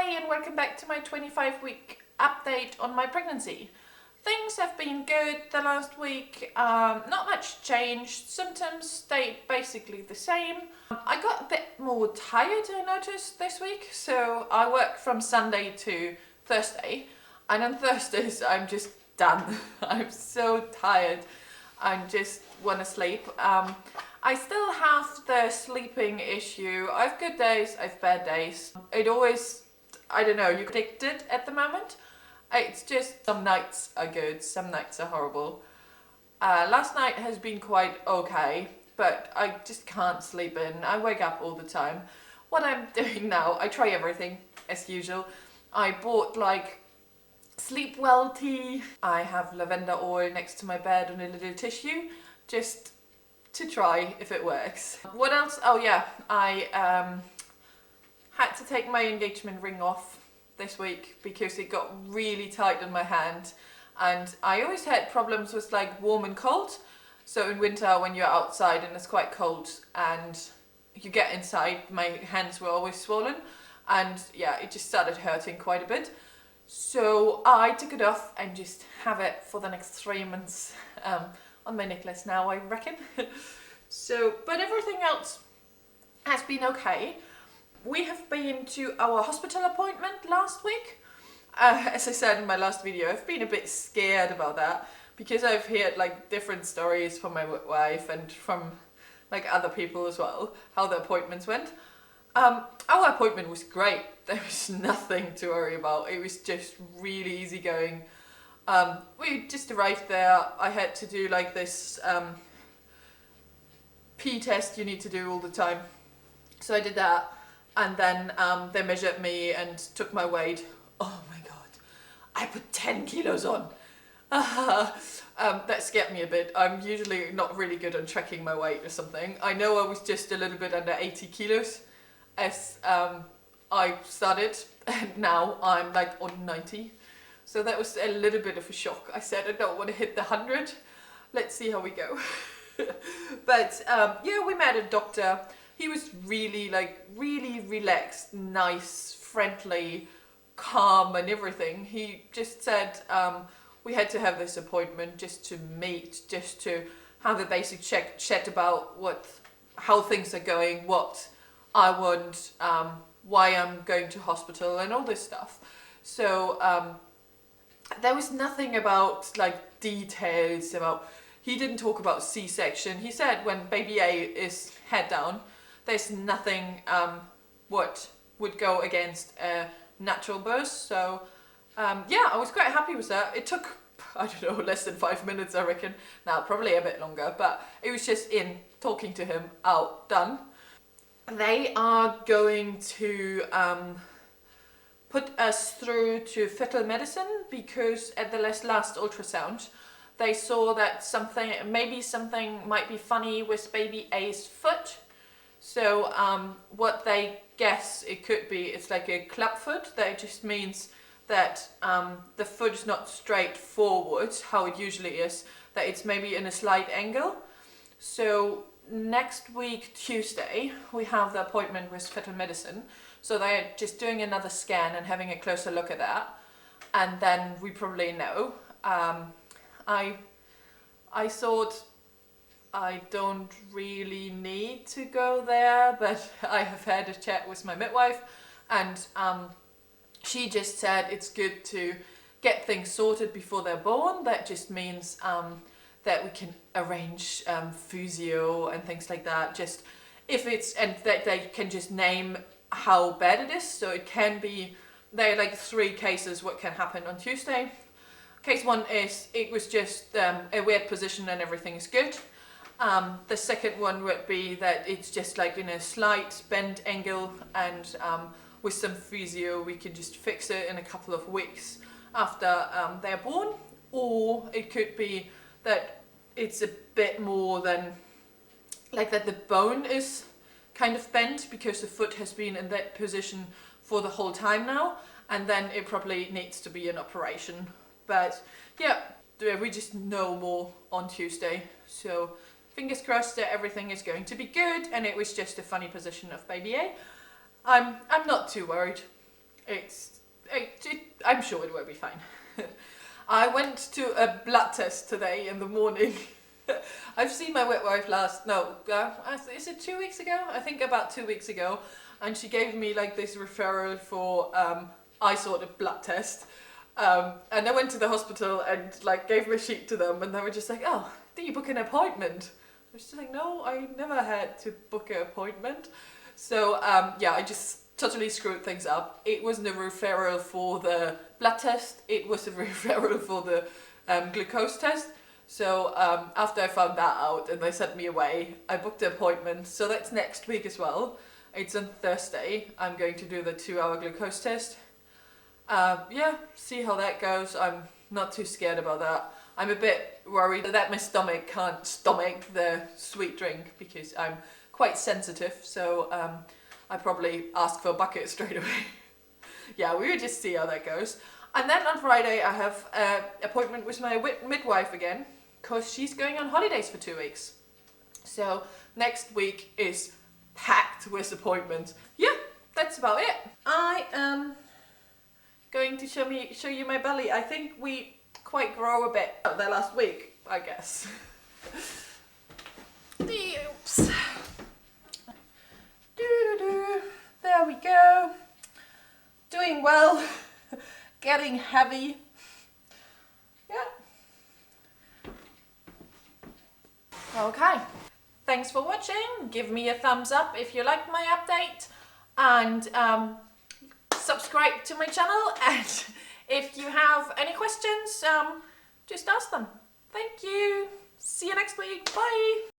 Hi and welcome back to my 25-week update on my pregnancy. Things have been good the last week, not much changed, symptoms stayed basically the same. I got a bit more tired, I noticed, this week, so I work from Sunday to Thursday, and on Thursdays I'm just done. I'm so tired, I just want to sleep. I still have the sleeping issue. I have good days, I have bad days. It always, I don't know, you're addicted at the moment. It's just some nights are good, some nights are horrible. Last night has been quite okay, but I just can't sleep in. I wake up all the time. What I'm doing now, I try everything as usual. I bought like sleep well tea. I have lavender oil next to my bed on a little tissue, just to try if it works. What else? Oh yeah, I had to take my engagement ring off this week because it got really tight on my hand, and I always had problems with like warm and cold. So in winter when you're outside and it's quite cold and you get inside, my hands were always swollen, and yeah, it just started hurting quite a bit. So I took it off and just have it for the next 3 months on my necklace now, I reckon. So, but everything else has been okay. We have been to our hospital appointment last week. As I said in my last video, I've been a bit scared about that because I've heard like different stories from my wife and from like other people as well, how the appointments went. Our appointment was great. There was nothing to worry about. It was just really easygoing. We just arrived there. I had to do like this pee test you need to do all the time. So I did that. And then they measured me and took my weight. Oh my god, I put 10 kilos on. That scared me a bit. I'm usually not really good on tracking my weight or something. I know I was just a little bit under 80 kilos as I started, and now I'm like on 90. So that was a little bit of a shock. I said I don't want to hit the 100. Let's see how we go. But yeah, we met a doctor. He was really relaxed, nice, friendly, calm and everything. He just said we had to have this appointment just to meet, just to have a basic chat about how things are going, what I want, why I'm going to hospital and all this stuff. So there was nothing about like details about, he didn't talk about C-section. He said when baby A is head down, there's nothing what would go against a natural birth. So yeah, I was quite happy with that. It took, I don't know, less than 5 minutes, I reckon. Now, probably a bit longer, but it was just in, talking to him, out, done. They are going to put us through to fetal medicine because at the last ultrasound, they saw that maybe something might be funny with baby A's foot. So what they guess it could be, it's like a club foot. That just means that the foot is not straight forward, how it usually is, that it's maybe in a slight angle. So next week, Tuesday, we have the appointment with fetal medicine. So they're just doing another scan and having a closer look at that. And then we probably know. I thought I don't really need to go there, but I have had a chat with my midwife, and she just said it's good to get things sorted before they're born. That just means that we can arrange physio and things like that. Just if it's, and that they can just name how bad it is. So it can be, there are like 3 cases what can happen on Tuesday. Case 1 is it was just a weird position and everything is good. The second one would be that it's just like in a slight bend angle, and with some physio we can just fix it in a couple of weeks after they're born. Or it could be that it's a bit more than like that the bone is kind of bent because the foot has been in that position for the whole time now, and then it probably needs to be an operation. But yeah, we just know more on Tuesday. So fingers crossed that everything is going to be good and it was just a funny position of baby A. I'm not too worried. I'm sure it will be fine. I went to a blood test today in the morning. I've seen my midwife is it 2 weeks ago? I think about 2 weeks ago. And she gave me like this referral for eye sort of blood test. And I went to the hospital and like gave my sheet to them, and they were just like, "Oh, did you book an appointment?" I was just like, "No, I never had to book an appointment." So yeah, I just totally screwed things up. It wasn't a referral for the blood test, it was a referral for the glucose test. So after I found that out and they sent me away, I booked the appointment. So that's next week as well. It's on Thursday. I'm going to do the 2-hour glucose test. Yeah, see how that goes. I'm not too scared about that. I'm a bit worried that my stomach can't stomach the sweet drink because I'm quite sensitive. So I probably ask for a bucket straight away. Yeah, we will just see how that goes. And then on Friday I have an appointment with my midwife again, because she's going on holidays for 2 weeks. So next week is packed with appointments. Yeah, that's about it. I am going to show you my belly. I think we quite grow a bit there last week, I guess. Oops. There we go. Doing well. Getting heavy. Yeah. Okay. Thanks for watching. Give me a thumbs up if you like my update, and subscribe to my channel. And if you have any questions, just ask them. Thank you. See you next week. Bye.